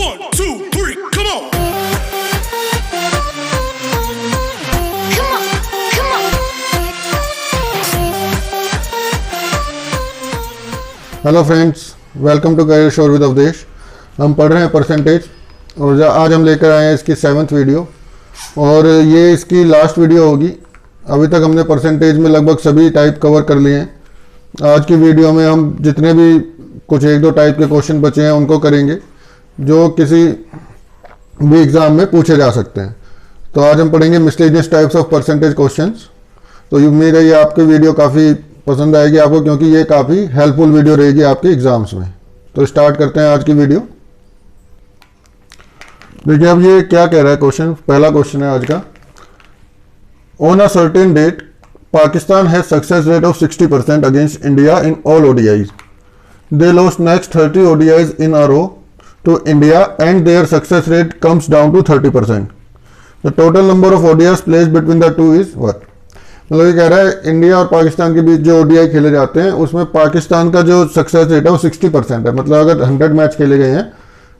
1, 2, 3, come on. Hello friends, welcome to career shore with Awadhesh. हम पढ़ रहे हैं परसेंटेज और आज हम लेकर आए हैं इसकी 7th वीडियो और ये इसकी लास्ट वीडियो होगी। अभी तक हमने परसेंटेज में लगभग सभी टाइप कवर कर लिए हैं। आज की वीडियो में हम जितने भी कुछ 1-2 टाइप के क्वेश्चन बचे हैं उनको करेंगे जो किसी भी एग्ज़ाम में पूछे जा सकते हैं। तो आज हम पढ़ेंगे miscellaneous types of percentage questions. तो उम्मीद है ये आपकी वीडियो काफ़ी पसंद आएगी आपको, क्योंकि ये काफ़ी हेल्पफुल वीडियो रहेगी आपके एग्जाम्स में। तो स्टार्ट करते हैं आज की वीडियो। देखिए अब ये क्या कह रहा है क्वेश्चन। पहला क्वेश्चन है आज का। On a certain date Pakistan has success rate of 60% against India in all ODIs. They lost next 30 ODIs in a row to India and their success rate comes down to 30%. The total number of ODIs played between the two is what. मतलब ये कह रहा है India और पाकिस्तान के बीच जो ODI खेले जाते हैं उसमें पाकिस्तान का जो सक्सेस रेट है वो 60% है। मतलब अगर 100 मैच खेले गए हैं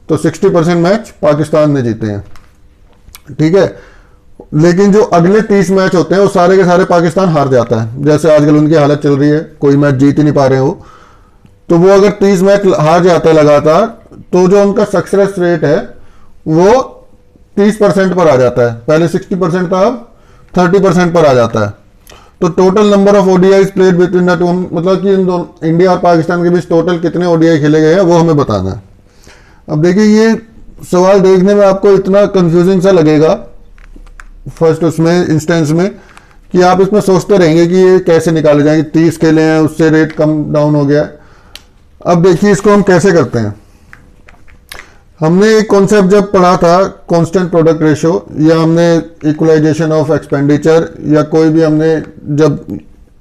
तो 60% मैच पाकिस्तान ने जीते हैं, ठीक है। लेकिन जो अगले 30 मैच होते हैं वो सारे के सारे पाकिस्तान हार जाता है। जैसे आजकल उनकी हालत चल रही है, कोई मैच जीत ही नहीं पा रहे हो। तो वो अगर 30 मैच हार जाता है लगातार, तो जो उनका सक्सेस रेट है वो 30% पर आ जाता है। पहले 60% था, अब 30% पर आ जाता है। तो total number of ODIs played between the to, मतलब कि इन दोनों इंडिया और पाकिस्तान के बीच टोटल कितने ओडीआई खेले गए हैं वो हमें बताना है। अब देखिए ये सवाल देखने में आपको इतना कंफ्यूजिंग सा लगेगा फर्स्ट उसमें इंस्टेंस में कि आप इसमें सोचते रहेंगे कि ये कैसे निकाले जाएंगे। 30 खेले हैं, उससे रेट कम डाउन हो गया है। अब देखिए इसको हम कैसे करते हैं। हमने एक कॉन्सेप्ट जब पढ़ा था कांस्टेंट प्रोडक्ट रेशो, या हमने इक्वलाइजेशन ऑफ एक्सपेंडिचर, या कोई भी हमने जब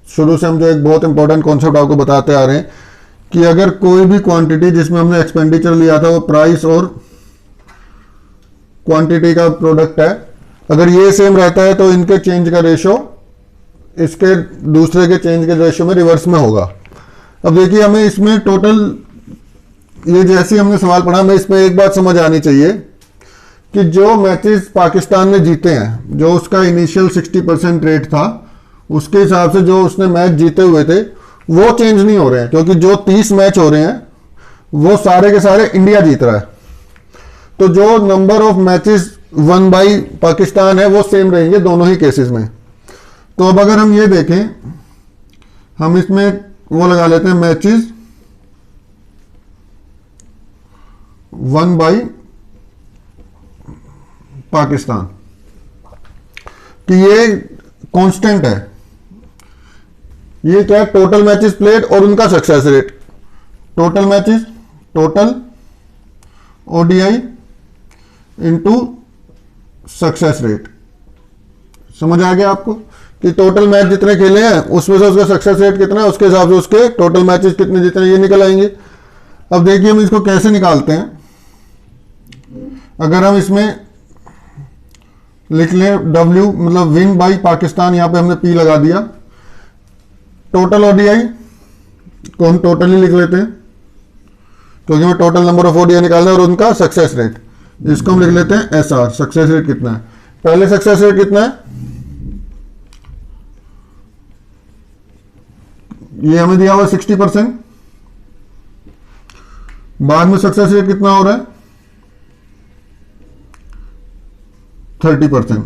शुरू से हम जो एक बहुत इंपॉर्टेंट कॉन्सेप्ट आपको बताते आ रहे हैं कि अगर कोई भी क्वांटिटी जिसमें हमने एक्सपेंडिचर लिया था वो प्राइस और क्वांटिटी का प्रोडक्ट है, अगर ये सेम रहता है तो इनके चेंज का रेशो इसके दूसरे के चेंज के रेशो में रिवर्स में होगा। अब देखिए हमें इसमें टोटल ये जैसे हमने सवाल पढ़ा, हमें इसमें एक बात समझ आनी चाहिए कि जो मैचेस पाकिस्तान ने जीते हैं, जो उसका इनिशियल 60% रेट था, उसके हिसाब से जो उसने मैच जीते हुए थे वो चेंज नहीं हो रहे हैं, क्योंकि जो 30 मैच हो रहे हैं वो सारे के सारे इंडिया जीत रहा है। तो जो number of matches one by Pakistan है वो सेम रहेंगे दोनों ही केसेस में। तो अब अगर हम ये देखें, हम इसमें वो लगा लेते हैं मैचेस वन बाई पाकिस्तान, कि ये कांस्टेंट है। ये क्या है? टोटल मैचेस प्लेड और उनका success rate. Total matches, total ODI into success rate. समझ आ गया आपको कि टोटल मैच जितने खेले हैं उसमें से उसका सक्सेस रेट कितना है, उसके हिसाब से उसके टोटल मैचेस कितने जितने ये निकल आएंगे। अब देखिए हम इसको कैसे निकालते हैं। अगर हम इसमें लिख लें W, मतलब विन बाई पाकिस्तान, यहां पे हमने P लगा दिया। टोटल ओडीआई को हम टोटल ही लिख लेते हैं, क्योंकि हमें टोटल नंबर ऑफ ओडीआई निकालना है, और उनका सक्सेस रेट, इसको हम लिख लेते हैं SR। सक्सेस रेट कितना है? पहले सक्सेस रेट कितना है? ये हमें दिया हुआ 60%। बाद में सक्सेस रेट कितना हो रहा है? 30%।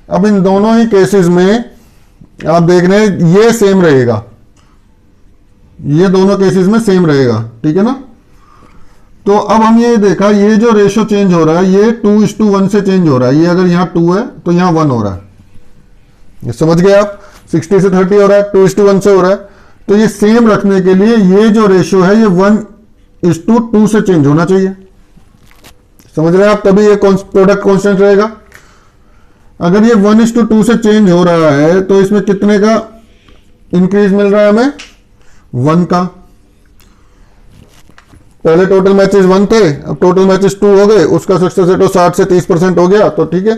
अब इन दोनों ही केसेस में आप देख रहे हैं ये सेम रहेगा, ये दोनों केसेस में सेम रहेगा, ठीक है ना। तो अब हम ये देखा, ये जो रेशो चेंज हो रहा है ये 2:1 से चेंज हो रहा है। ये अगर यहां 2 है तो यहां 1 हो रहा है। ये समझ गए आप? 60 से 30 हो रहा है, 2:1 से हो रहा है। तो ये सेम रखने के लिए ये जो रेशो है ये 1:2 से चेंज होना चाहिए। समझ रहे हैं आप? तभी ये प्रोडक्ट कांस्टेंट रहेगा। अगर ये 1:2 से चेंज हो रहा है तो इसमें कितने का इंक्रीज मिल रहा है हमें? 1 का। पहले टोटल मैचेस 1 थे, अब टोटल मैचेस 2 हो गए, उसका सक्सेस रेट 60 से 30% हो गया, तो ठीक है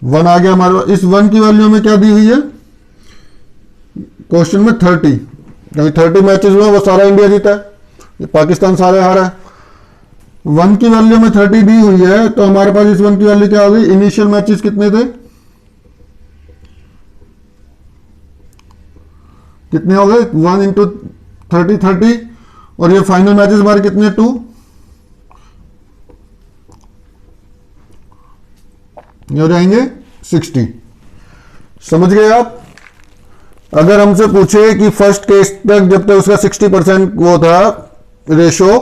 1 आ गया हमारे। इस 1 की वैल्यू में क्या दी हुई है क्वेश्चन में? 30, क्योंकि 30 मैचेस हुए वो सारा इंडिया जीता है, पाकिस्तान सारे हारा है। 1 की वैल्यू में 30 दी हुई है, तो हमारे पास इस 1 की वैल्यू क्या होगी? इनिशियल मैचेस कितने थे? कितने हो गए? 1 इंटू 30 30, और ये फाइनल मैचेस हमारे कितने? 2। ये हो जाएंगे 60। समझ गए आप? अगर हमसे पूछे कि फर्स्ट केस तक जब तक उसका 60% वो था रेशो,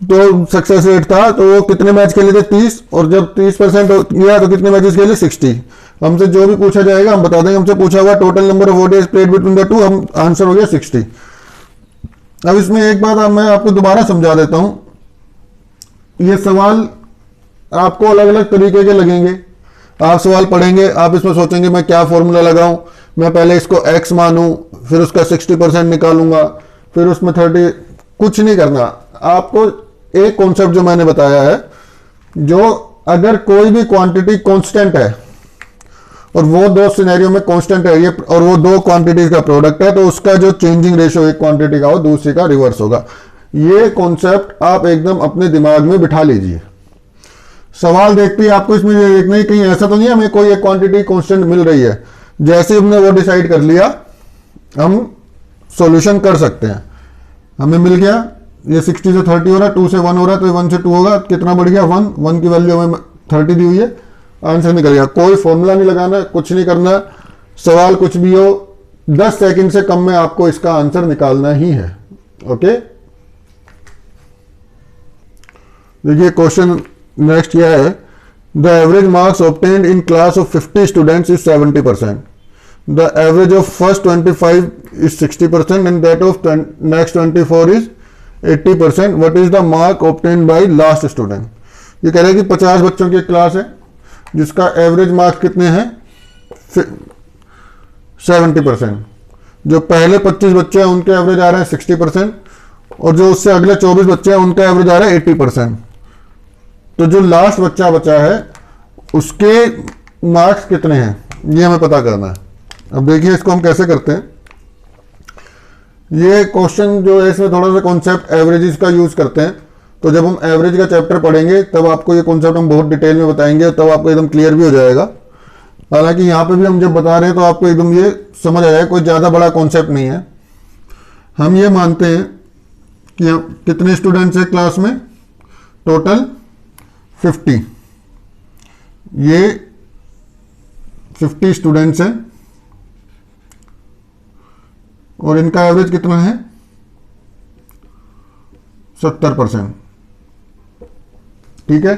तो सक्सेस रेट था, तो वो कितने मैच खेले थे? 30, और जब 30% किया तो कितने मैचेस खेले? 60। हमसे जो भी पूछा जाएगा हम बता देंगे। हमसे पूछा हुआ total number of ODIs played between the to, हम आंसर हो गया 60। अब इसमें एक बात मैं आपको दोबारा समझा देता हूं। ये सवाल आपको अलग अलग तरीके के लगेंगे। आप सवाल पढ़ेंगे, आप इसमें सोचेंगे मैं क्या फॉर्मूला लगाऊं, मैं पहले इसको x मानूं, फिर उसका 60% निकालूंगा, फिर उसमें 30। कुछ नहीं करना। आपको एक कॉन्सेप्ट जो मैंने बताया है, जो अगर कोई भी क्वांटिटी कांस्टेंट है और वो दो सिनेरियो में कांस्टेंट है, ये और वो दो क्वांटिटीज का प्रोडक्ट है, तो उसका जो चेंजिंग रेशियो एक क्वांटिटी का हो दूसरी का रिवर्स होगा। ये कॉन्सेप्ट आप एकदम अपने दिमाग में बिठा लीजिए। सवाल देखते ही आपको इसमें ये देखना ही कहीं ऐसा तो नहीं है हमें कोई एक क्वांटिटी कांस्टेंट मिल रही है। जैसे हमने वो डिसाइड कर लिया, हम सॉल्यूशन कर सकते हैं। हमें मिल गया ये 60 से 30 हो रहा है, 2 से 1 हो रहा है, तो 1 से 2 होगा। कितना बढ़ गया? 1 की वैल्यू हमें 30 दी हुई है, आंसर निकल गया। कोई फॉर्मूला नहीं लगाना, कुछ नहीं करना। सवाल कुछ भी हो, 10 सेकंड से कम में आपको इसका आंसर निकालना ही है। ओके, देखिए क्वेश्चन नेक्स्ट क्या है। The average marks obtained in class of 50 students is 70%. The average of first 25 is 60% and that of next 24 is 80%. What is the mark obtained by last student? ये कह रहे हैं कि 50 बच्चों की क्लास है जिसका एवरेज मार्क्स कितने हैं? 70%. जो पहले 25 बच्चे हैं उनके एवरेज आ रहे हैं 60%, और जो उससे अगले 24 बच्चे हैं उनका एवरेज आ रहा है 80%. तो जो लास्ट बच्चा बचा है उसके मार्क्स कितने हैं ये हमें पता करना है। अब देखिए इसको हम कैसे करते हैं। ये क्वेश्चन जो है इसमें थोड़ा सा कॉन्सेप्ट एवरेजेस का यूज करते हैं। तो जब हम एवरेज का चैप्टर पढ़ेंगे तब आपको ये कॉन्सेप्ट हम बहुत डिटेल में बताएंगे, तब आपको एकदम क्लियर भी हो जाएगा। हालांकि यहाँ पे भी हम जब बता रहे हैं तो आपको एकदम ये समझ आ जाएगा, कोई ज़्यादा बड़ा कॉन्सेप्ट नहीं है। हम ये मानते हैं कि कितने स्टूडेंट्स हैं क्लास में? टोटल 50। ये 50 स्टूडेंट्स हैं और इनका एवरेज कितना है? 70%। ठीक है।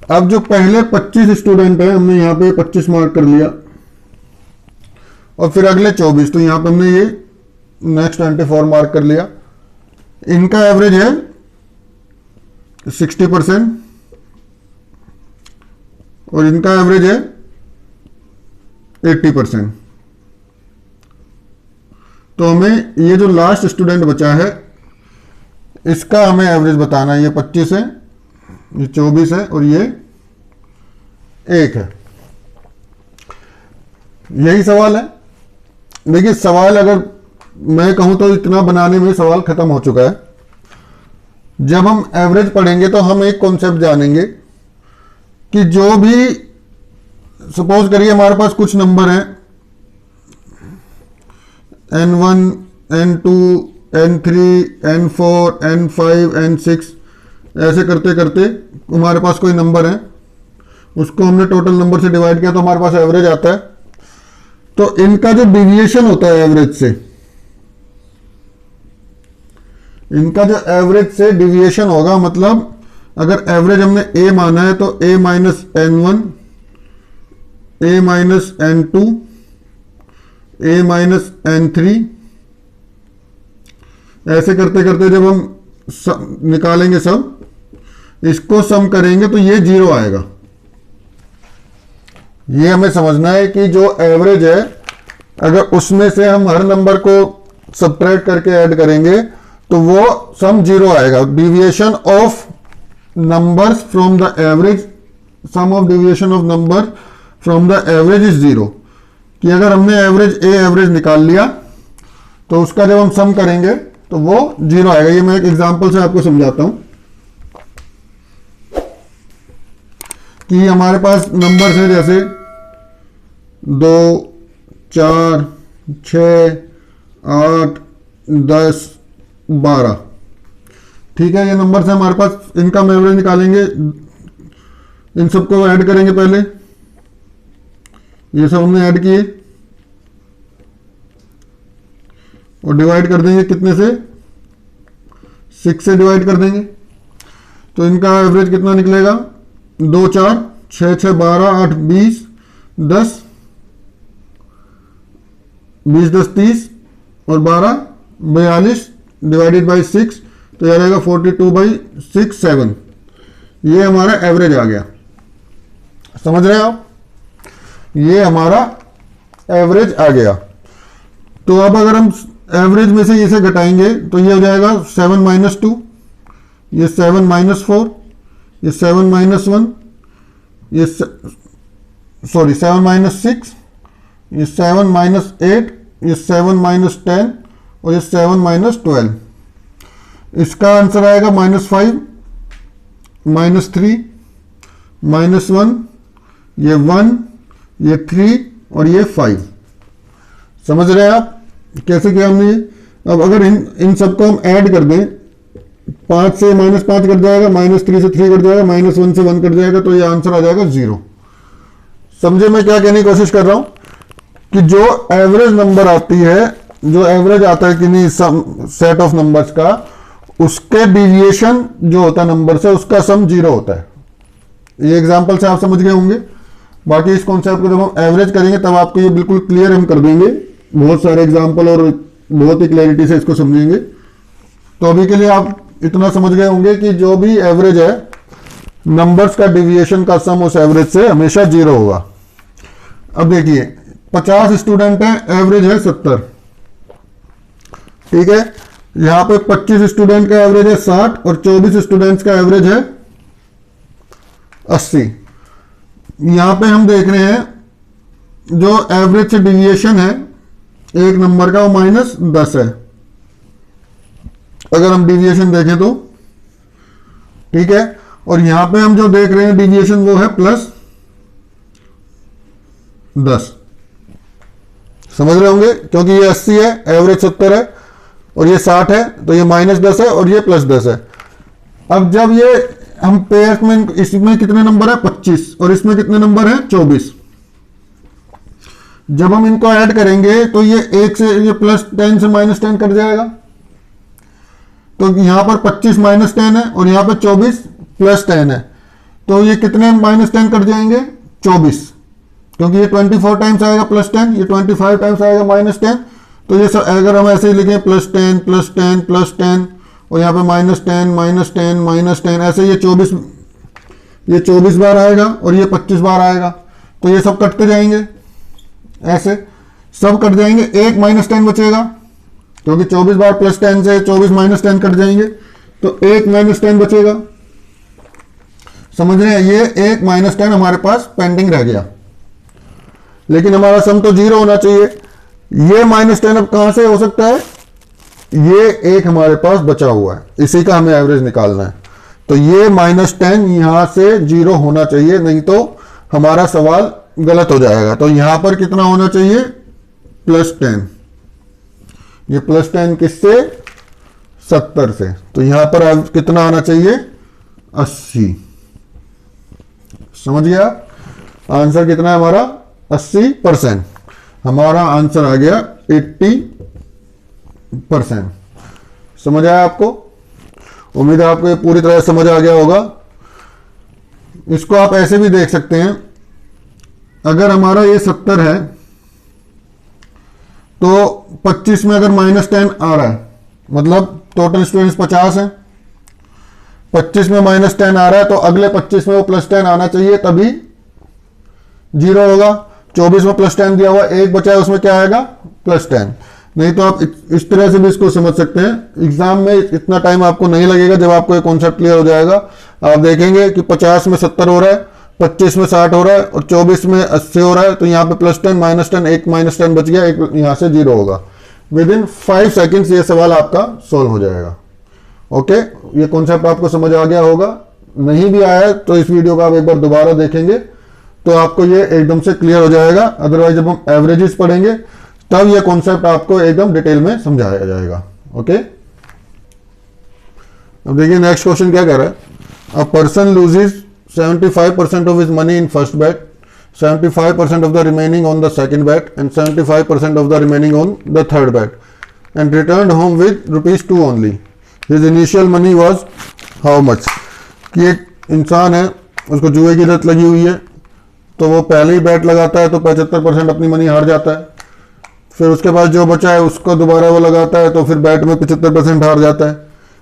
अब जो पहले 25 स्टूडेंट हैं हमने यहां पे 25 मार्क कर लिया, और फिर अगले 24, तो यहां पे हमने ये नेक्स्ट 24 मार्क कर लिया। इनका एवरेज है 60% और इनका एवरेज है 80%। तो हमें ये जो लास्ट स्टूडेंट बचा है इसका हमें एवरेज बताना है। ये 25 है, ये 24 है और ये 1 है। यही सवाल है। देखिए सवाल अगर मैं कहूं तो इतना बनाने में सवाल खत्म हो चुका है। जब हम एवरेज पढ़ेंगे तो हम एक कॉन्सेप्ट जानेंगे कि जो भी, सपोज करिए हमारे पास कुछ नंबर हैं n1, n2, n3, n4, n5, n6, ऐसे करते करते हमारे पास कोई नंबर है, उसको हमने टोटल नंबर से डिवाइड किया तो हमारे पास एवरेज आता है। तो इनका जो डिविएशन होता है एवरेज से, इनका जो एवरेज से डिविएशन होगा, मतलब अगर एवरेज हमने a माना है तो a minus n1, a minus n2, a minus n3, ऐसे करते करते जब हम निकालेंगे सब, इसको सम करेंगे तो ये 0 आएगा। ये हमें समझना है कि जो एवरेज है अगर उसमें से हम हर नंबर को सबट्रैक्ट करके ऐड करेंगे तो वो सम 0 आएगा। Deviation of numbers from the average, sum of deviation of number from the average is 0। कि अगर हमने एवरेज एवरेज निकाल लिया तो उसका जब हम सम करेंगे तो वो 0 आएगा। ये मैं एक एग्जांपल से आपको समझाता हूं। कि हमारे पास नंबर्स हैं जैसे 2, 4, 6, 8, 10, 12। ठीक है, ये नंबर्स हैं हमारे पास, इनका हम एवरेज निकालेंगे। इन सबको ऐड करेंगे पहले, ये सब हमने ऐड किए और डिवाइड कर देंगे कितने से, 6 से डिवाइड कर देंगे। तो इनका एवरेज कितना निकलेगा, 2, 4, 6, 6, 12, 8, 20, 10, 20, 10, 30 और 12, 42 डिवाइडेड बाई 6, तो यह रहेगा 42/6, 7। ये हमारा एवरेज आ गया। समझ रहे हैं आप, ये हमारा एवरेज आ गया। तो अब अगर हम एवरेज में से इसे घटाएंगे तो ये हो जाएगा 7 - 2, ये 7 - 4, ये 7 - 1, ये 7 - 6, ये 7 - 8, ये 7 - 10 और ये 7 - 12। इसका आंसर आएगा -5, -3, -1, ये 1, ये 3 और ये 5। समझ रहे हैं आप कैसे किया हमने ये। अब अगर इन सबको हम ऐड कर दें, 5 से -5 कट जाएगा, -3 से 3 कट जाएगा, -1 से 1 कट जाएगा, तो ये आंसर आ जाएगा 0। समझे मैं क्या कहने की कोशिश कर रहा हूं कि जो एवरेज नंबर आती है, जो एवरेज आता है किन्हीं सेट ऑफ नंबर्स का, उसके डिविएशन जो होता है नंबर से, उसका सम 0 होता है। ये एग्जांपल से आप समझ गए होंगे। बाकी इस कॉन्सेप्ट को जब हम एवरेज करेंगे तब आपको ये बिल्कुल क्लियर हम कर देंगे, बहुत सारे एग्जांपल और बहुत ही क्लैरिटी से इसको समझेंगे। तो अभी के लिए आप इतना समझ गए होंगे कि जो भी एवरेज है, नंबर्स का डिविएशन का सम उस एवरेज से हमेशा 0 होगा। अब देखिए 50 स्टूडेंट है, एवरेज है 70। ठीक है, यहां पे 25 स्टूडेंट का एवरेज है 60 और 24 स्टूडेंट्स का एवरेज है 80। यहां पे हम देख रहे हैं जो एवरेज से डिविएशन है एक नंबर का, वो -10 है। अगर हम डिविएशन देखें तो ठीक है, और यहां पे हम जो देख रहे हैं डिविएशन वो है +10। समझ रहे होंगे, क्योंकि ये 80 है, एवरेज 70 है और ये 60 है, तो ये -10 है और ये +10 है। अब जब ये हम पेयर में, इसमें कितने नंबर है 25 और इसमें कितने नंबर है 24। जब हम इनको ऐड करेंगे तो ये 1 से, ये +10 से -10 कट जाएगा। तो यहां पर 25 -10 है और यहां पर 24 +10 है, तो ये कितने -10 कट जाएंगे 24, क्योंकि ये 24 टाइम्स आएगा +10, ये 25 टाइम्स आएगा -10। तो ये सब अगर हम ऐसे ही लिखें +10 +10 +10 और यहाँ पे -10 -10 -10, ऐसे ये 24 बार आएगा और ये 25 बार आएगा, तो ये सब कटते जाएंगे, ऐसे सब कट जाएंगे। एक -10 बचेगा, क्योंकि 24 बार +10 से 24 -10 कट जाएंगे, तो एक -10 बचेगा। समझ रहे हैं, ये एक -10 हमारे पास पेंडिंग रह गया, लेकिन हमारा सम तो 0 होना चाहिए। ये -10 अब कहां से हो सकता है, ये एक हमारे पास बचा हुआ है, इसी का हमें एवरेज निकालना है। तो ये -10 यहां से 0 होना चाहिए, नहीं तो हमारा सवाल गलत हो जाएगा। तो यहां पर कितना होना चाहिए +10, ये +10 किससे 70 से, तो यहां पर कितना आना चाहिए 80। समझ गया, आंसर कितना है हमारा 80%। हमारा आंसर आ गया 80%। समझ आया आपको, उम्मीद है आपको ये पूरी तरह समझ आ गया होगा। इसको आप ऐसे भी देख सकते हैं, अगर हमारा ये 70 है तो 25 में अगर -10 आ रहा है, मतलब टोटल स्टूडेंट्स 50 हैं, 25 में -10 आ रहा है, तो अगले 25 में वो +10 आना चाहिए, तभी 0 होगा। 24 में +10 दिया हुआ, एक बचा है, उसमें क्या आएगा +10। नहीं तो आप इस तरह से भी इसको समझ सकते हैं। एग्जाम में इतना टाइम आपको नहीं लगेगा, जब आपको ये कॉन्सेप्ट क्लियर हो जाएगा। आप देखेंगे कि 50 में 70 हो रहा है, 25 में 60 हो रहा है और 24 में 80 हो रहा है, तो यहाँ पे +10 -10, एक -10 बच गया, एक यहाँ से 0 होगा। विद इन 5 सेकेंड्स ये सवाल आपका सोल्व हो जाएगा। ओके, ये कॉन्सेप्ट आपको समझ आ गया होगा। नहीं भी आया है तो इस वीडियो को आप एक बार दोबारा देखेंगे तो आपको ये एकदम से क्लियर हो जाएगा। अदरवाइज जब हम एवरेजेस पढ़ेंगे तब ये कॉन्सेप्ट आपको एकदम डिटेल में समझाया जाएगा। ओके, अब देखिए नेक्स्ट क्वेश्चन क्या कह रहा है। A person loses 75% of his money in first bet, 75% of the remaining on the second bet and 75% of the remaining on the third bet and returned home with ₹2 only. His initial money was how much? कि एक इंसान है, उसको जुए की लत लगी हुई है, तो वो पहले ही बैट लगाता है तो 75% अपनी मनी हार जाता है। फिर उसके पास जो बचा है उसको दोबारा वो लगाता है तो फिर बैट में 75% हार जाता है।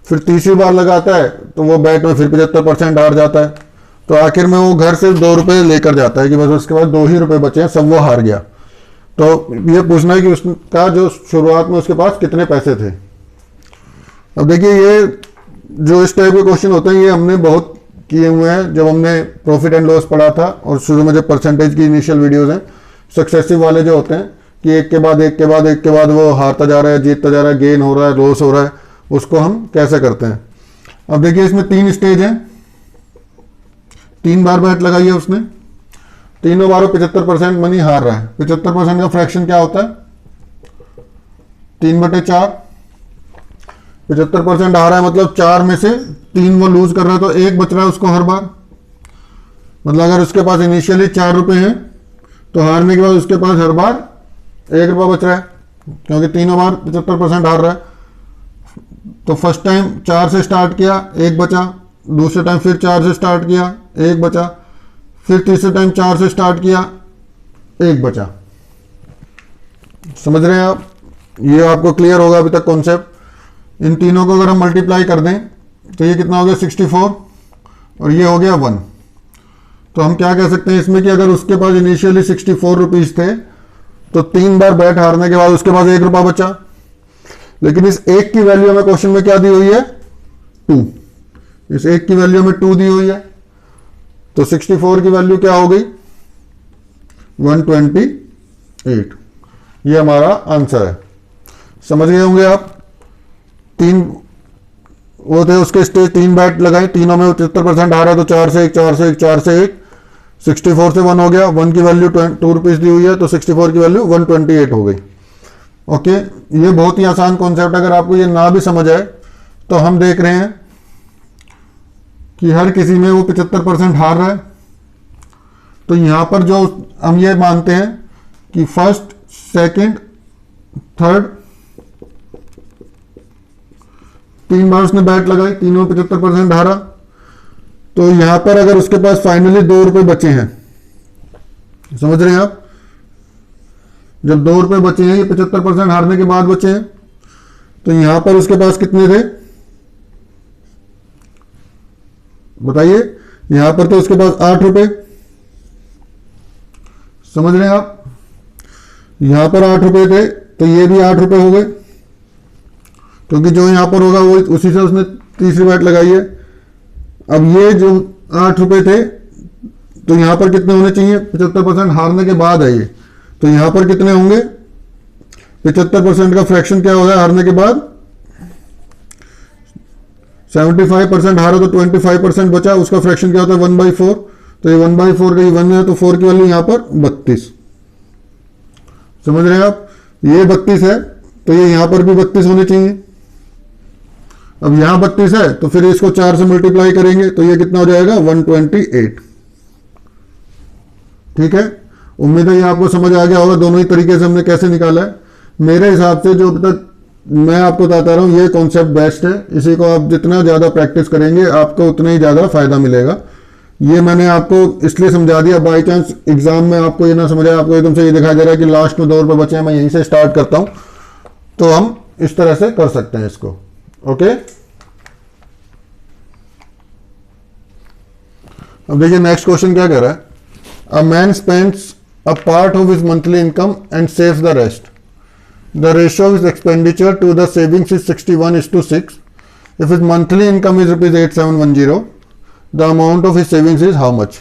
फिर तीसरी बार लगाता है तो वो बैट में फिर 75% हार जाता है। तो आखिर में वो घर से 2 रुपये लेकर जाता है कि बस उसके पास 2 ही रुपये बचे हैं, सब वो हार गया। तो ये पूछना है कि उसका जो शुरुआत में उसके पास कितने पैसे थे। अब देखिए ये जो इस टाइप के क्वेश्चन होते हैं ये हमने बहुत किए हुए हैं जब हमने प्रॉफिट एंड लॉस पढ़ा था और शुरू में जब परसेंटेज की इनिशियल वीडियोज हैं, सक्सेसिव वाले जो होते हैं कि एक के बाद एक के बाद एक के बाद वो हारता जा रहा है, जीतता जा रहा है, गेन हो रहा है, लॉस हो रहा है, उसको हम कैसे करते हैं। अब देखिए इसमें 3 स्टेज हैं। 3 बार बैट लगाई है उसने, तीनों बारों 75% मनी हार रहा है। 75% का फ्रैक्शन क्या होता है? 3/4। 75% हारा है मतलब 4 में से 3 वो लूज कर रहा है तो 1 बच रहा है उसको हर बार। मतलब अगर उसके पास इनिशियली 4 रुपए हैं तो हारने के बाद उसके पास हर बार 1 रुपया बच रहा है, क्योंकि तीनों बार 75% हार रहा है। तो फर्स्ट टाइम 4 से स्टार्ट किया, 1 बचा। दूसरे टाइम फिर 4 से स्टार्ट किया, 1 बचा। फिर तीसरे टाइम 4 से स्टार्ट किया, 1 बचा। समझ रहे हैं आप? ये आपको क्लियर होगा अभी तक कॉन्सेप्ट। इन तीनों को अगर हम मल्टीप्लाई कर दें तो ये कितना हो गया? 64 और ये हो गया 1। तो हम क्या कह सकते हैं इसमें कि अगर उसके पास इनिशियली 64 रुपीज थे तो 3 बार बैट हारने के बाद उसके पास 1 रुपया बचा। लेकिन इस 1 की वैल्यू हमें क्वेश्चन में क्या दी हुई है? 2। इस 1 की वैल्यू हमें 2 दी हुई है तो 64 की वैल्यू क्या हो गई? 128। ये हमारा आंसर है। समझ गए होंगे आप? 3 वो थे उसके स्टेज, 3 बैट लगाए, तीनों में 75% हारा तो 4 से 1, 4 से 1, 4 से 1, 64 से 1 हो गया। 1 की वैल्यू 2 रुपीज दी हुई है तो 64 की वैल्यू 128 हो गई। ओके, ये बहुत ही आसान कॉन्सेप्ट। अगर आपको ये ना भी समझ आए तो हम देख रहे हैं कि हर किसी में वो 75% हार रहा है। तो यहां पर जो हम ये मानते हैं कि फर्स्ट, सेकंड, थर्ड 3 बार उसने बैट लगाई, तीनों 75% हारा। तो यहां पर अगर उसके पास फाइनली 2 रुपए बचे हैं, समझ रहे हैं आप? जब 2 रुपए बचे हैं, ये 75% हारने के बाद बचे हैं, तो यहां पर उसके पास कितने थे बताइए? यहां पर तो उसके पास 8 रुपए। समझ रहे हैं आप? यहां पर 8 रुपए थे तो ये भी 8 रुपए हो गए, क्योंकि जो यहां पर होगा वो उसी से उसने तीसरी बैट लगाई है। अब ये जो 8 रुपए थे तो यहां पर कितने होने चाहिए? 75% हारने के बाद है ये, तो यहां पर कितने होंगे? 75% का फ्रैक्शन क्या होगा हारने के बाद? 75% हारा तो 25% बचा, उसका फ्रैक्शन क्या होता है? 1/4। तो ये 1/4 का 1 है तो 4 की वैल्यू यहां पर 32। समझ रहे हैं आप? ये 32 है तो ये यहां पर भी 32 होने चाहिए। अब यहां 32 है तो फिर इसको 4 से मल्टीप्लाई करेंगे तो ये कितना हो जाएगा? 128। ठीक है, उम्मीद है ये आपको समझ आ गया होगा दोनों ही तरीके से हमने कैसे निकाला है। मेरे हिसाब से जो अभी तक मैं आपको बताता रहा हूं ये कॉन्सेप्ट बेस्ट है। इसी को आप जितना ज्यादा प्रैक्टिस करेंगे आपको उतना ही ज्यादा फायदा मिलेगा। ये मैंने आपको इसलिए समझा दिया, बाई चांस एग्जाम में आपको ये ना समझ आए, आपको एकदम से ये दिखाई दे रहा है कि लास्ट में 2 रुपए बचे हैं, मैं यहीं से स्टार्ट करता हूं, तो हम इस तरह से कर सकते हैं इसको। ओके, अब देखिए नेक्स्ट क्वेश्चन क्या कह रहा है। A man spends a part of his monthly income and saves the rest. The ratio of his expenditure to the savings is 61:6. If his monthly income is rupees 8710, the amount of his savings is how much?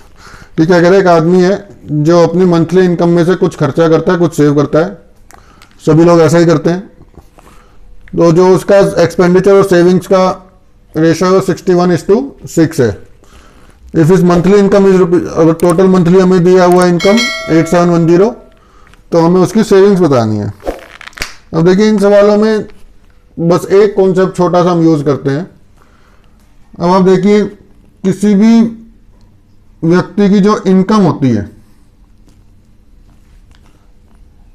ठीक है, अगर एक आदमी है जो अपनी monthly income में से कुछ खर्चा करता है, कुछ सेव करता है, सभी लोग ऐसा ही करते हैं, तो जो उसका एक्सपेंडिचर और सेविंग्स का रेशियो 61:6 है। If is monthly income is rupees, अगर टोटल मंथली हमें दिया हुआ इनकम 8710, तो हमें उसकी सेविंग्स बतानी है। अब देखिए इन सवालों में बस एक कॉन्सेप्ट छोटा सा हम यूज करते हैं। अब आप देखिए किसी भी व्यक्ति की जो इनकम होती है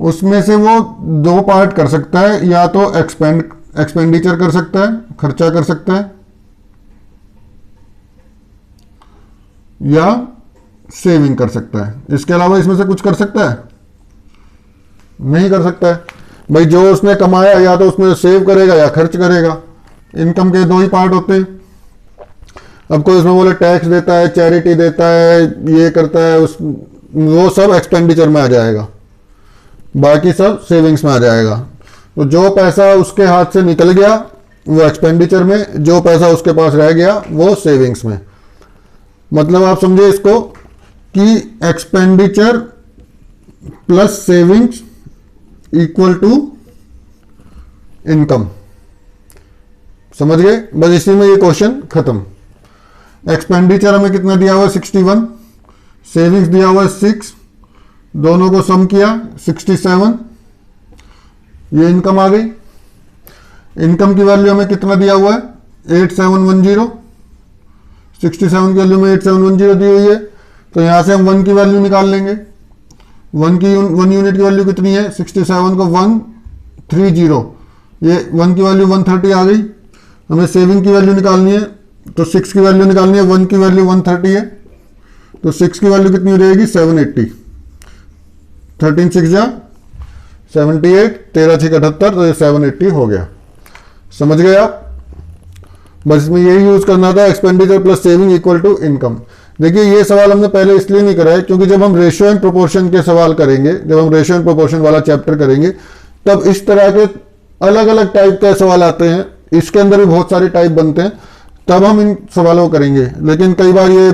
उसमें से वो दो पार्ट कर सकता है, या तो एक्सपेंडिचर कर सकता है, खर्चा कर सकता है, या सेविंग कर सकता है। इसके अलावा इसमें से कुछ कर सकता है? नहीं कर सकता है। भाई जो उसने कमाया या तो उसमें सेव करेगा या खर्च करेगा। इनकम के दो ही पार्ट होते हैं। अब कोई उसमें बोले टैक्स देता है, चैरिटी देता है, ये करता है, वो सब एक्सपेंडिचर में आ जाएगा, बाकी सब सेविंग्स में आ जाएगा। तो जो पैसा उसके हाथ से निकल गया वो एक्सपेंडिचर में, जो पैसा उसके पास रह गया वो सेविंग्स में। मतलब आप समझे इसको कि expenditure plus savings equal to income. समझ गए? बस इसी में ये क्वेश्चन खत्म। एक्सपेंडिचर हमें कितना दिया हुआ है? 61। सेविंग्स दिया हुआ है 6, दोनों को सम किया 67, ये इनकम आ गई। इनकम की वैल्यू हमें कितना दिया हुआ है? 8710। 67 की वैल्यू में 8710 दी हुई है, तो यहां से हम 1 की वैल्यू निकाल लेंगे। 1 यूनिट की वैल्यू कितनी है? 67 को 130, ये 1 की वैल्यू 130 आ गई। हमें सेविंग की वैल्यू निकालनी है, तो 6 की वैल्यू निकालनी है। 1 की वैल्यू 130 है, तो 6 की वैल्यू कितनी हो जाएगी? 780। 13 6 जा 78, 13 6 78, तो ये 780 हो गया। समझ गए आप? बस इसमें यही यूज करना था, expenditure plus saving equal to income. देखिए ये सवाल हमने पहले इसलिए नहीं करा है क्योंकि जब हम रेशियो एंड प्रोपोर्शन के सवाल करेंगे, जब हम रेशियो एंड प्रोपोर्शन वाला चैप्टर करेंगे, तब इस तरह के अलग अलग टाइप के सवाल आते हैं। इसके अंदर भी बहुत सारे टाइप बनते हैं, तब हम इन सवालों को करेंगे। लेकिन कई बार ये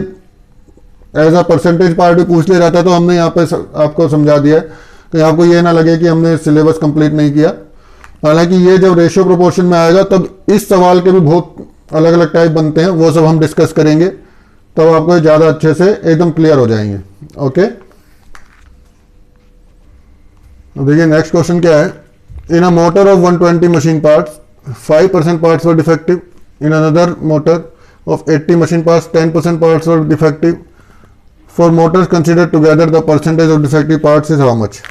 एज अ परसेंटेज पार्ट भी पूछ ले जाता है, तो हमने यहाँ पे आपको समझा दिया है कि आपको ये ना लगे कि हमने सिलेबस कंप्लीट नहीं किया। हालांकि ये जब रेशियो प्रोपोर्शन में आएगा तब इस सवाल के भी बहुत अलग अलग टाइप बनते हैं, वो सब हम डिस्कस करेंगे, तब आपको ज़्यादा अच्छे से एकदम क्लियर हो जाएंगे। ओके, देखिए नेक्स्ट क्वेश्चन क्या है। In a motor of 120 machine parts 5% parts were defective, in another motor of 80 machine parts 10% parts were defective. For motors consider together the percentage of defective parts is how much.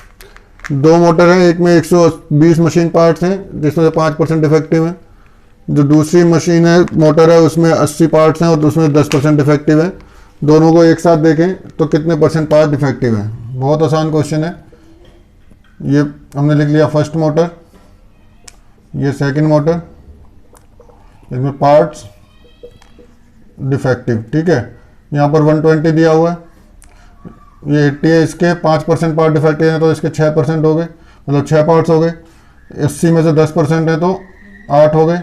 दो motor हैं, एक में 120 machine parts हैं जिसमें से 5% defective हैं। जो दूसरी मशीन है, मोटर है, उसमें 80 पार्ट्स हैं और उसमें 10% डिफेक्टिव है। दोनों को एक साथ देखें तो कितने परसेंट पार्ट डिफेक्टिव हैं। बहुत आसान क्वेश्चन है। ये हमने लिख लिया फर्स्ट मोटर, ये सेकंड मोटर, इसमें पार्ट्स डिफेक्टिव। ठीक है, यहाँ पर 120 दिया हुआ है, ये 80 है, इसके 5% पार्ट डिफेक्टिव है तो इसके 6% हो गए, मतलब 6 पार्ट्स हो गए। 80 में से 10% है तो 8 हो गए।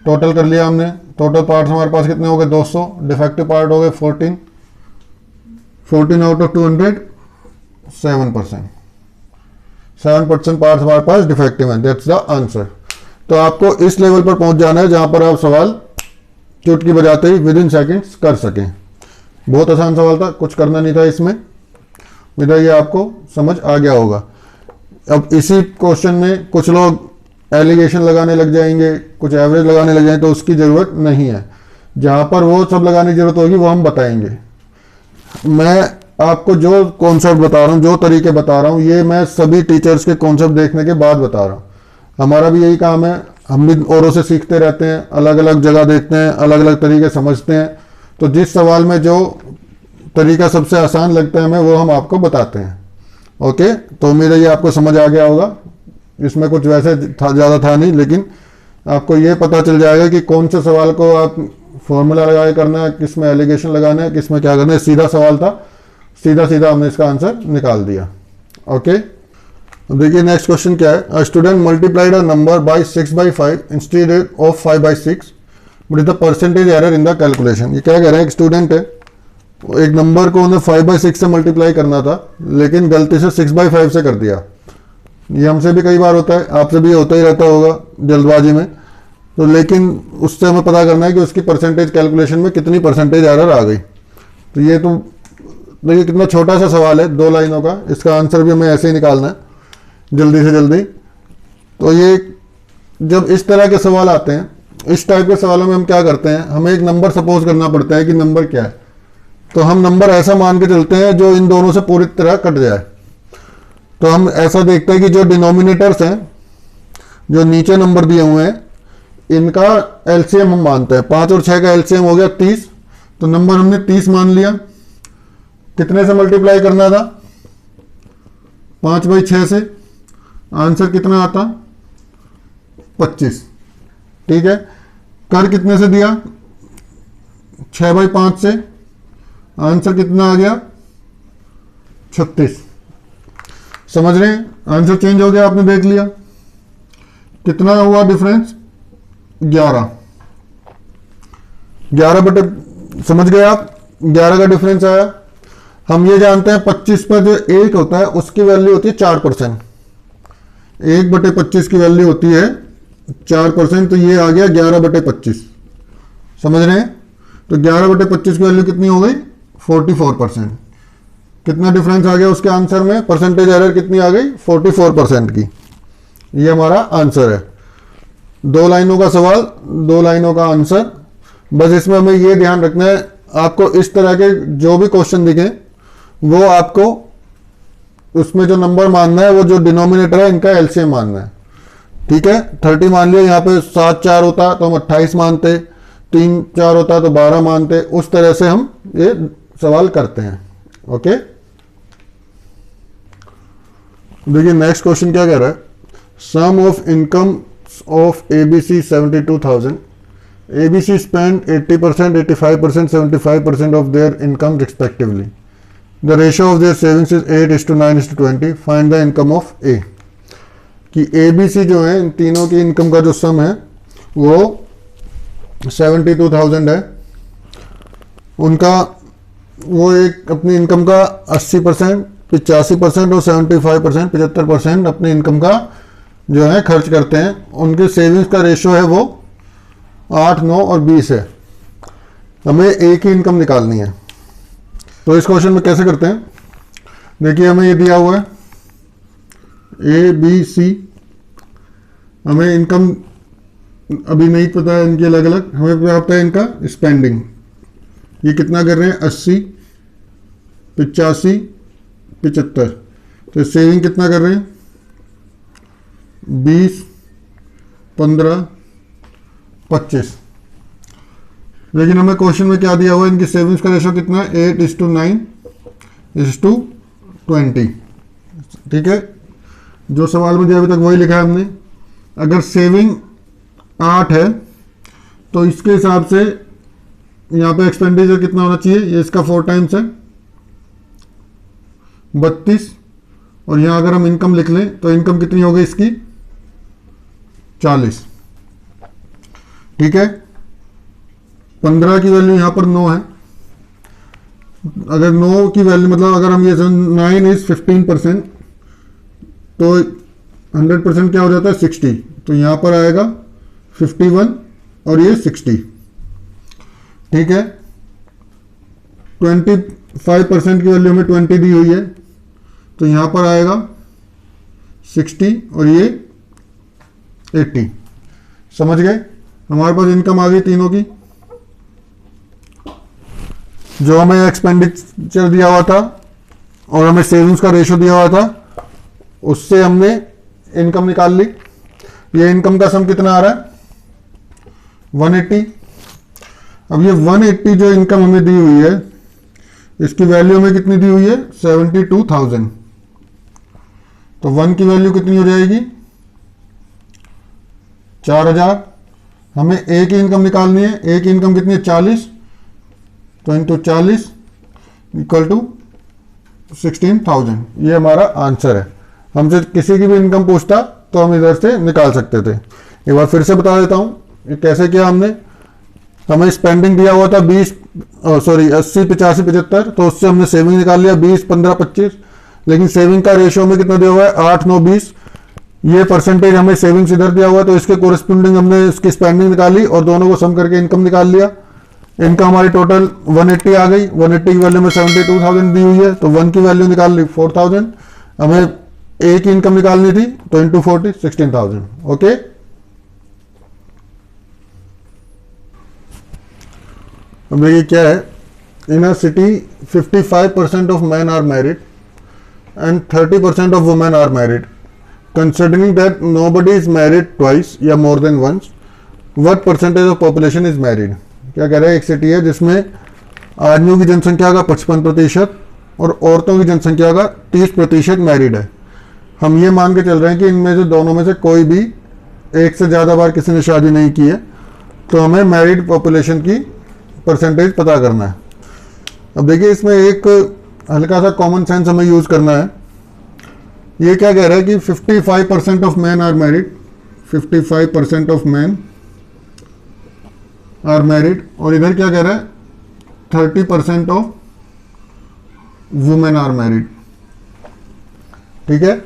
टोटल कर लिया हमने, टोटल पार्ट्स हमारे पास कितने हो गए? 200। डिफेक्टिव पार्ट हो गए 14 आउट ऑफ 200, 7%। 7% पार्ट्स हमारे पास डिफेक्टिव हैं। That's the answer. तो आपको इस लेवल पर पहुंच जाना है जहां पर आप सवाल चुटकी बजाते ही विद इन सेकेंड्स कर सकें। बहुत आसान सवाल था, कुछ करना नहीं था इसमें। विदा ये आपको समझ आ गया होगा। अब इसी क्वेश्चन में कुछ लोग एलिगेशन लगाने लग जाएंगे, कुछ एवरेज लगाने लग जाएंगे, तो उसकी ज़रूरत नहीं है। जहाँ पर वो सब लगाने की ज़रूरत होगी वो हम बताएंगे। मैं आपको जो कॉन्सेप्ट बता रहा हूँ, जो तरीके बता रहा हूँ, ये मैं सभी टीचर्स के कॉन्सेप्ट देखने के बाद बता रहा हूँ। हमारा भी यही काम है, हम भी औरों से सीखते रहते हैं, अलग अलग जगह देखते हैं, अलग अलग तरीके समझते हैं। तो जिस सवाल में जो तरीका सबसे आसान लगता है हमें, वो हम आपको बताते हैं। ओके, तो उम्मीद है ये आपको समझ आ गया होगा। इसमें कुछ वैसे ज़्यादा था नहीं, लेकिन आपको ये पता चल जाएगा कि कौन से सवाल को आप फॉर्मूला लगा के करना है, किस में एलिगेशन लगाना है, किस में क्या करना है। सीधा सवाल था, सीधा सीधा हमने इसका आंसर निकाल दिया। ओके, देखिए नेक्स्ट क्वेश्चन क्या है। A student multiplied a number by 6/5 instead of 5/6 but is the percentage error in the calculation. ये क्या कह रहे हैं, एक स्टूडेंट है, एक नंबर को उन्हें 5/6 से मल्टीप्लाई करना था, लेकिन गलती से 6/5 से कर दिया। ये हमसे भी कई बार होता है, आपसे भी होता ही रहता होगा जल्दबाजी में। तो लेकिन उससे हमें पता करना है कि उसकी परसेंटेज कैलकुलेशन में कितनी परसेंटेज एरर आ गई। तो ये तो देखिए कितना छोटा सा सवाल है, 2 लाइनों का, इसका आंसर भी हमें ऐसे ही निकालना है जल्दी से जल्दी। तो ये जब इस तरह के सवाल आते हैं, इस टाइप के सवालों में हम क्या करते हैं, हमें एक नंबर सपोज करना पड़ता है कि नंबर क्या है। तो हम नंबर ऐसा मान के चलते हैं जो इन दोनों से पूरी तरह कट जाए। तो हम ऐसा देखते हैं कि जो डिनोमिनेटर्स हैं, जो नीचे नंबर दिए हुए हैं, इनका एलसीएम हम मानते हैं। 5 और 6 का एलसीएम हो गया 30, तो नंबर हमने 30 मान लिया। कितने से मल्टीप्लाई करना था? 5/6 से। आंसर कितना आता? 25। ठीक है। कर कितने से दिया? 6/5 से। आंसर कितना आ गया? 36। समझ रहे हैं? आंसर चेंज हो गया, आपने देख लिया। कितना हुआ डिफरेंस? 11 बटे, समझ गए आप? 11 का डिफरेंस आया। हम ये जानते हैं 25 पर जो 1 होता है उसकी वैल्यू होती है 4%। 1/25 की वैल्यू होती है 4%, तो ये आ गया 11/25। समझ रहे हैं? तो 11/25 की वैल्यू कितनी हो गई? 44%। कितना डिफरेंस आ गया उसके आंसर में? परसेंटेज एरर कितनी आ गई? 44% की। ये हमारा आंसर है। 2 लाइनों का सवाल, 2 लाइनों का आंसर। बस इसमें हमें ये ध्यान रखना है, आपको इस तरह के जो भी क्वेश्चन दिखे वो आपको उसमें जो नंबर मानना है, वो जो डिनोमिनेटर है इनका एलसीएम मानना है। ठीक है। 30 मान लिया, यहाँ पे 7 4 होता तो हम 28 मानते, 3 4 होता तो 12 मानते। उस तरह से हम ये सवाल करते हैं। ओके, देखिए नेक्स्ट क्वेश्चन क्या कह रहा है। Sum of income of ABC 72,000. ABC spent 80%, 85%, 75% of their income respectively. The ratio of their savings is 8:9:20. Find the income of A. कि ABC जो है, इन तीनों की इनकम का जो सम है वो 72,000 है। उनका वो एक अपनी इनकम का 80%, 85% और 75%, 75% अपनी इनकम का जो है खर्च करते हैं। उनके सेविंग्स का रेशो है वो 8, 9 और 20 है। हमें एक ही इनकम निकालनी है। तो इस क्वेश्चन में कैसे करते हैं, देखिए हमें ये दिया हुआ है ABC। हमें इनकम अभी नहीं पता है इनकी अलग अलग, हमें पता है इनका स्पेंडिंग। ये कितना कर रहे हैं? 80, 85, 75। तो सेविंग कितना कर रहे हैं? 20, 15, 25। लेकिन हमें क्वेश्चन में क्या दिया हुआ है, इनकी सेविंग्स का रेशो कितना है? 8:9:20। ठीक है। जो सवाल में दिया अभी तक वही लिखा है हमने। अगर सेविंग 8 है तो इसके हिसाब से यहाँ पे एक्सपेंडिचर कितना होना चाहिए? ये इसका 4 टाइम्स है, 32। और यहाँ अगर हम इनकम लिख लें तो इनकम कितनी हो गई इसकी? 40। ठीक है। 15 की वैल्यू यहाँ पर 9 है। अगर 9 की वैल्यू मतलब अगर हम ये 9 इज 15%, तो 100% क्या हो जाता है? 60। तो यहाँ पर आएगा 51 और ये 60। ठीक है। 25% की वैल्यू में 20 दी हुई है, तो यहाँ पर आएगा 60 और ये 80। समझ गए? हमारे पास इनकम आ गई तीनों की। जो हमें एक्सपेंडिचर दिया हुआ था और हमें सेविंग्स का रेशो दिया हुआ था, उससे हमने इनकम निकाल ली। ये इनकम का सम कितना आ रहा है? 180। अब ये 180 जो इनकम हमें दी हुई है, इसकी वैल्यू हमें कितनी दी हुई है? 72,000। तो 1 की वैल्यू कितनी हो जाएगी? 4000। हमें एक ही इनकम निकालनी है। एक ही इनकम कितनी है? 40। तो इंटू 40 इक्वल टू 16,000। ये हमारा आंसर है। हमसे किसी की भी इनकम पूछता तो हम इधर से निकाल सकते थे। एक बार फिर से बता देता हूँ ये कैसे किया हमने। हमें स्पेंडिंग दिया हुआ था 80, 85, 75। तो उससे हमने सेविंग निकाल लिया 20, 15, 25। लेकिन सेविंग का रेशियो में कितना दिया हुआ है? 8, 9, 20। ये परसेंटेज हमें सेविंग्स इधर दिया हुआ है, तो इसके कोरिस्पोंडिंग हमने इसकी स्पेंडिंग निकाली और दोनों को सम करके इनकम निकाल लिया। इनका हमारी टोटल 180 आ गई, 180 की वैल्यू में 72,000 दी हुई है, तो 1 की वैल्यू निकाल ली 4,000, हमें ए की इनकम निकालनी थी तो इंटू 40 16,000। ओके, अब देखिए क्या है, in a city 55% of man are married and 30% of women are married, considering that nobody is married twice या more than once, what percentage of population is married. क्या कह रहा है, एक सिटी है जिसमें आदमियों की जनसंख्या का 55% और औरतों की जनसंख्या का 30% मैरिड है। हम ये मान के चल रहे हैं कि इनमें से दोनों में से कोई भी एक से ज़्यादा बार किसी ने शादी नहीं की है, तो हमें मैरिड पॉपुलेशन की परसेंटेज पता करना है। अब देखिए इसमें एक हल्का सा कॉमन सेंस हमें यूज़ करना है। ये क्या कह रहा है कि 55% of man are married, 55% of man are married, और इधर क्या कह रहा है 30% ऑफ वुमेन आर मैरिड। ठीक है,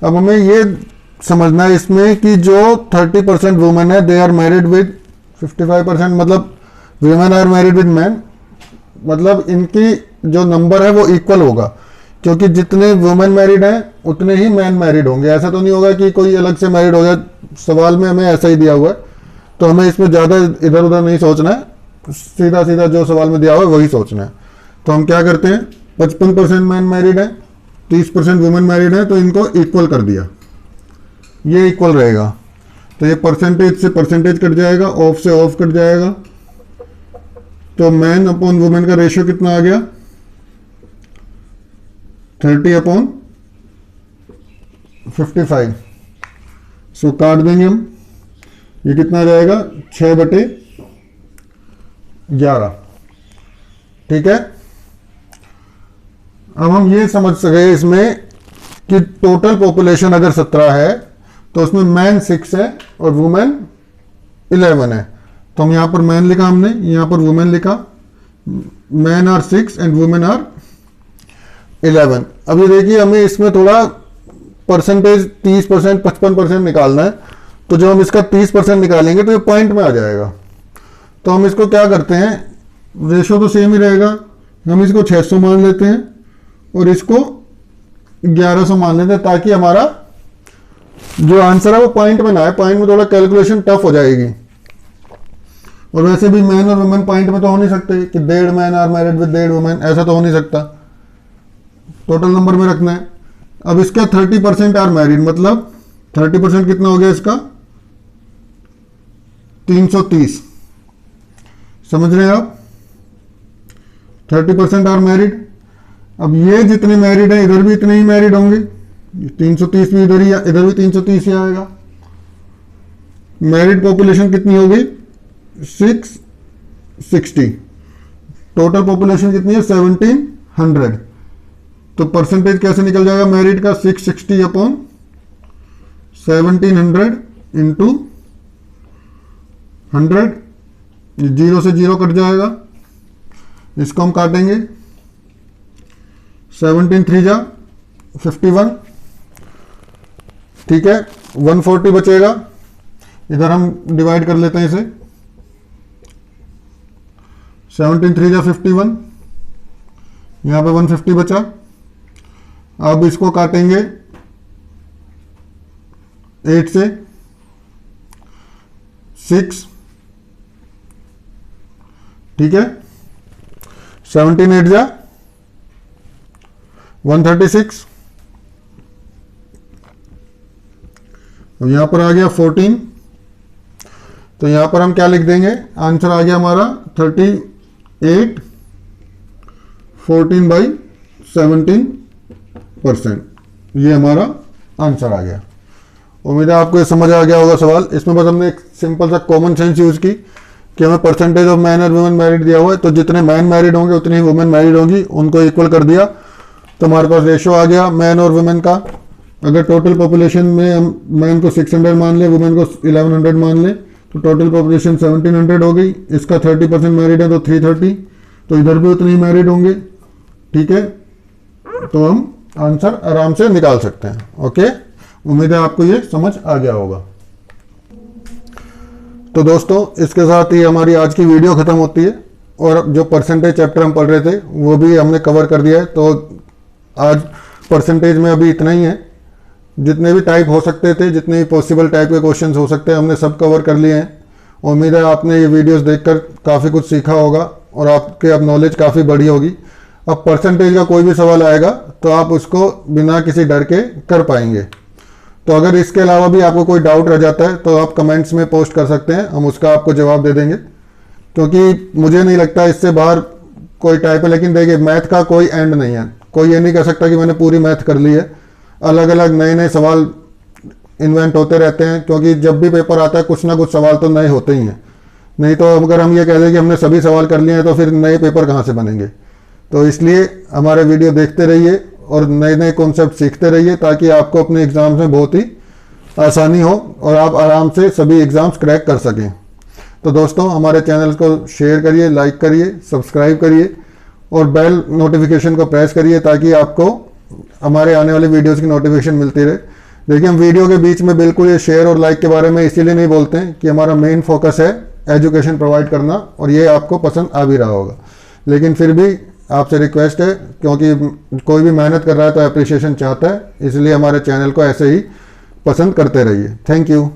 अब हमें ये समझना है इसमें कि जो 30% वुमेन है दे आर मैरिड विद 55%, मतलब women are married with man, मतलब इनकी जो नंबर है वो इक्वल होगा, क्योंकि जितने वुमेन मैरिड हैं उतने ही मैन मैरिड होंगे। ऐसा तो नहीं होगा कि कोई अलग से मैरिड हो गया, सवाल में हमें ऐसा ही दिया हुआ है, तो हमें इसमें ज़्यादा इधर उधर नहीं सोचना है, सीधा सीधा जो सवाल में दिया हुआ है वही सोचना है। तो हम क्या करते हैं, 55% मैन मैरिड है, 30% वुमेन मैरिड है, तो इनको इक्वल कर दिया, ये इक्वल रहेगा, तो ये परसेंटेज से परसेंटेज कट जाएगा, ऑफ से ऑफ कट जाएगा, तो मैन अपॉन वुमेन का रेशियो कितना आ गया 30/55। सो काट देंगे हम, ये कितना आ जाएगा 6/11। ठीक है, अब हम ये समझ सके इसमें कि टोटल पॉपुलेशन अगर 17 है तो उसमें मैन 6 है और वुमेन 11 है। तो हम यहां पर मैन लिखा, हमने यहां पर वुमेन लिखा, man are 6 and women are 11। अभी देखिए हमें इसमें थोड़ा परसेंटेज 30% 55% निकालना है, तो जब हम इसका 30% निकालेंगे तो ये पॉइंट में आ जाएगा। तो हम इसको क्या करते हैं, रेशो तो सेम ही रहेगा, हम इसको 600 मान लेते हैं और इसको 1100 मान लेते हैं, ताकि हमारा जो आंसर है वो पॉइंट में ना आए, पॉइंट में थोड़ा कैलकुलेशन टफ हो जाएगी। और वैसे भी मैन और वुमेन पॉइंट में तो हो नहीं सकते कि 1.5 man are married with 1.5 women, ऐसा तो हो नहीं सकता, टोटल नंबर में रखना है। अब इसका 30% आर मैरिड, मतलब 30% कितना हो गया इसका 330, समझ रहे हैं आप, 30% आर मैरिड। अब ये जितने मैरिड है इधर भी इतने ही मैरिड होंगे, 330 भी इधर ही, इधर भी 330 ही आएगा। मैरिड पॉपुलेशन कितनी हो गई 660, टोटल पॉपुलेशन कितनी है 1700। तो परसेंटेज कैसे निकल जाएगा मैरिड का, 660/1700 इंटू 100, जीरो से जीरो कट जाएगा, इसको हम काटेंगे, 17 3 जा 51। ठीक है, 140 बचेगा, इधर हम डिवाइड कर लेते हैं इसे, 17 3 जा 51, यहां पे 150 बचा। अब इसको काटेंगे 8 से 6, ठीक है, 17 8 जा 136, अब यहां पर आ गया 14, तो यहां पर हम क्या लिख देंगे, आंसर आ गया हमारा 38 14/17%, ये हमारा आंसर आ गया। उम्मीद है आपको ये समझ आ गया होगा सवाल। इसमें बस हमने एक सिंपल सा कॉमन सेंस यूज की कि हमें परसेंटेज ऑफ मैन और वुमेन मैरिड दिया हुआ है, तो जितने मैन मैरिड होंगे उतनी ही वुमेन मैरिड होंगी, उनको इक्वल कर दिया, तो हमारे पास रेशो आ गया मैन और वुमेन का। अगर टोटल पॉपुलेशन में हम मैन को 600 मान ले, वुमेन को 1100 मान ले, तो टोटल पॉपुलेशन 1700 हो गई। इसका 30% मैरिड है तो 330, तो इधर भी उतने ही मैरिड होंगे। ठीक है, तो हम आंसर आराम से निकाल सकते हैं। ओके, उम्मीद है आपको ये समझ आ गया होगा। तो दोस्तों इसके साथ ही हमारी आज की वीडियो ख़त्म होती है और जो परसेंटेज चैप्टर हम पढ़ रहे थे वो भी हमने कवर कर दिया है। तो आज परसेंटेज में अभी इतना ही है। जितने भी टाइप हो सकते थे, जितने भी पॉसिबल टाइप के क्वेश्चंस हो सकते हैं, हमने सब कवर कर लिए हैं। उम्मीद है आपने ये वीडियोस देखकर काफ़ी कुछ सीखा होगा और आपके अब नॉलेज काफ़ी बढ़ी होगी। अब परसेंटेज का कोई भी सवाल आएगा तो आप उसको बिना किसी डर के कर पाएंगे। तो अगर इसके अलावा भी आपको कोई डाउट रह जाता है तो आप कमेंट्स में पोस्ट कर सकते हैं, हम उसका आपको जवाब दे देंगे। क्योंकि मुझे नहीं लगता इससे बाहर कोई टाइप है। लेकिन देखिए, मैथ का कोई एंड नहीं है। कोई ये नहीं कह सकता कि मैंने पूरी मैथ कर ली है। अलग अलग नए नए सवाल इन्वेंट होते रहते हैं, क्योंकि जब भी पेपर आता है कुछ ना कुछ सवाल तो नए होते ही हैं। नहीं तो अगर हम ये कह दें कि हमने सभी सवाल कर लिए हैं तो फिर नए पेपर कहाँ से बनेंगे। तो इसलिए हमारे वीडियो देखते रहिए और नए नए कॉन्सेप्ट सीखते रहिए, ताकि आपको अपने एग्जाम्स में बहुत ही आसानी हो और आप आराम से सभी एग्ज़ाम्स क्रैक कर सकें। तो दोस्तों, हमारे चैनल को शेयर करिए, लाइक करिए, सब्सक्राइब करिए और बेल नोटिफिकेशन को प्रेस करिए, ताकि आपको हमारे आने वाले वीडियोस की नोटिफिकेशन मिलती रहे। देखिए, हम वीडियो के बीच में बिल्कुल ये शेयर और लाइक के बारे में इसीलिए नहीं बोलते हैं कि हमारा मेन फोकस है एजुकेशन प्रोवाइड करना, और ये आपको पसंद आ भी रहा होगा। लेकिन फिर भी आपसे रिक्वेस्ट है, क्योंकि कोई भी मेहनत कर रहा है तो अप्रिसिएशन चाहता है, इसलिए हमारे चैनल को ऐसे ही पसंद करते रहिए। Thank you.